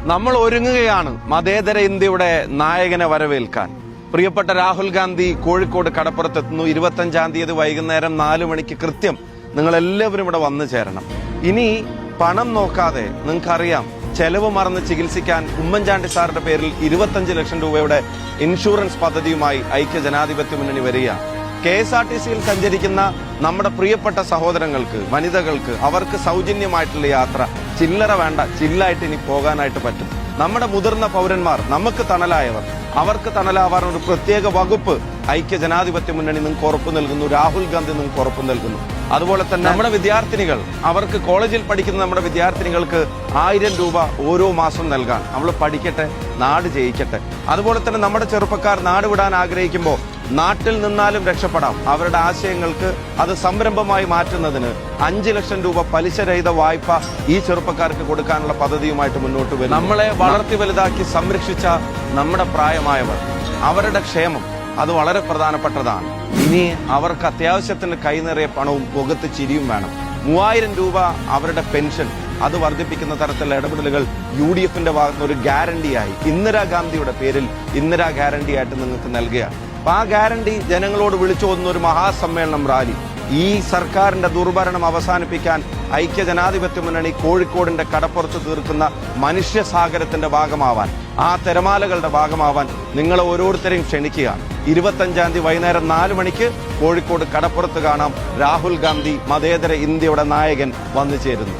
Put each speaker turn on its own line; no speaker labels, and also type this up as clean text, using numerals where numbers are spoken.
നമ്മൾ ഒരുങ്ങുകയാണ് മതേതര ഇന്ത്യയുടെ നായകനെ വരവേൽക്കാൻ. പ്രിയപ്പെട്ട രാഹുൽ ഗാന്ധി കോഴിക്കോട് കടപ്പുറത്തെത്തുന്നു. 25-ാം തീയതി വൈകുന്നേരം 4 മണിക്ക് കൃത്യം നിങ്ങൾ എല്ലാവരും ഇവിടെ വന്നു ചേരണം. ഇനി പണം നോക്കാതെ നിങ്ങൾക്കറിയാം, ചെലവ് മറന്ന് ചികിത്സിക്കാൻ ഉമ്മൻചാണ്ടി സാറിന്റെ പേരിൽ 25 ലക്ഷം രൂപയുടെ ഇൻഷുറൻസ് പദ്ധതിയുമായി ഐക്യ ജനാധിപത്യ മുന്നണി വരികയാണ്. KSRTCയിൽ സഞ്ചരിക്കുന്ന നമ്മുടെ പ്രിയപ്പെട്ട സഹോദരങ്ങൾക്ക്, വനിതകൾക്ക്, അവർക്ക് സൗജന്യമായിട്ടുള്ള യാത്ര, ചില്ലറ വേണ്ട, ചില്ലായിട്ട് ഇനി പോകാനായിട്ട് പറ്റും. നമ്മുടെ മുതിർന്ന പൗരന്മാർ, നമുക്ക് തണലായവർ, അവർക്ക് തണലാവാൻ ഒരു പ്രത്യേക വകുപ്പ് ഐക്യ ജനാധിപത്യ മുന്നണി നിങ്ങൾക്ക് ഉറപ്പു നൽകുന്നു. രാഹുൽ ഗാന്ധി നിങ്ങൾക്ക് ഉറപ്പു നൽകുന്നു. അതുപോലെ തന്നെ നമ്മുടെ വിദ്യാർത്ഥിനികൾ, അവർക്ക് കോളേജിൽ പഠിക്കുന്ന നമ്മുടെ വിദ്യാർത്ഥിനികൾക്ക് 1000 രൂപ ഓരോ മാസം നൽകാൻ. നമ്മൾ പഠിക്കട്ടെ, നാട് ജയിക്കട്ടെ. അതുപോലെ തന്നെ നമ്മുടെ ചെറുപ്പക്കാർ നാട് വിടാൻ ആഗ്രഹിക്കുമ്പോൾ നാട്ടിൽ നിന്നാലും രക്ഷപ്പെടാം. അവരുടെ ആശയങ്ങൾക്ക് അത് സംരംഭമായി മാറ്റുന്നതിന് 5 ലക്ഷം രൂപ പലിശരഹിത വായ്പ ഈ ചെറുപ്പക്കാർക്ക് കൊടുക്കാനുള്ള പദ്ധതിയുമായിട്ട് മുന്നോട്ട് വരും. നമ്മളെ വളർത്തി വലുതാക്കി സംരക്ഷിച്ച നമ്മുടെ പ്രായമായവർ, അവരുടെ ക്ഷേമം അത് വളരെ പ്രധാനപ്പെട്ടതാണ്. ഇനി അവർക്ക് അത്യാവശ്യത്തിന് കൈനിറയ പണവും മുഖത്ത് ചിരിയും വേണം. 3000 രൂപ അവരുടെ പെൻഷൻ അത് വർദ്ധിപ്പിക്കുന്ന തരത്തിലുള്ള ഇടപെടലുകൾ UDFന്റെ ഭാഗത്ത് ഒരു ഗ്യാരണ്ടിയായി, ഇന്ദിരാഗാന്ധിയുടെ പേരിൽ ഇന്ദിരാ ഗ്യാരണ്ടി ആയിട്ട് നിങ്ങൾക്ക് നൽകുകയാണ്. അപ്പൊ ആ ഗ്യാരണ്ടി ജനങ്ങളോട് വിളിച്ചോതുന്ന ഒരു മഹാസമ്മേളനം, റാലി, ഈ സർക്കാരിന്റെ ദുർഭരണം അവസാനിപ്പിക്കാൻ ഐക്യ ജനാധിപത്യ മുന്നണി കോഴിക്കോടിന്റെ കടപ്പുറത്ത് തീർക്കുന്ന മനുഷ്യസാഗരത്തിന്റെ ഭാഗമാവാൻ, ആ തിരമാലകളുടെ ഭാഗമാവാൻ നിങ്ങളെ ഓരോരുത്തരെയും ക്ഷണിക്കുകയാണ്. 25-ാം തീയതി വൈകുന്നേരം 4 മണിക്ക് കോഴിക്കോട് കടപ്പുറത്ത് കാണാം. രാഹുൽ ഗാന്ധി, മതേതര ഇന്ത്യയുടെ നായകൻ, വന്നു ചേരുന്നു.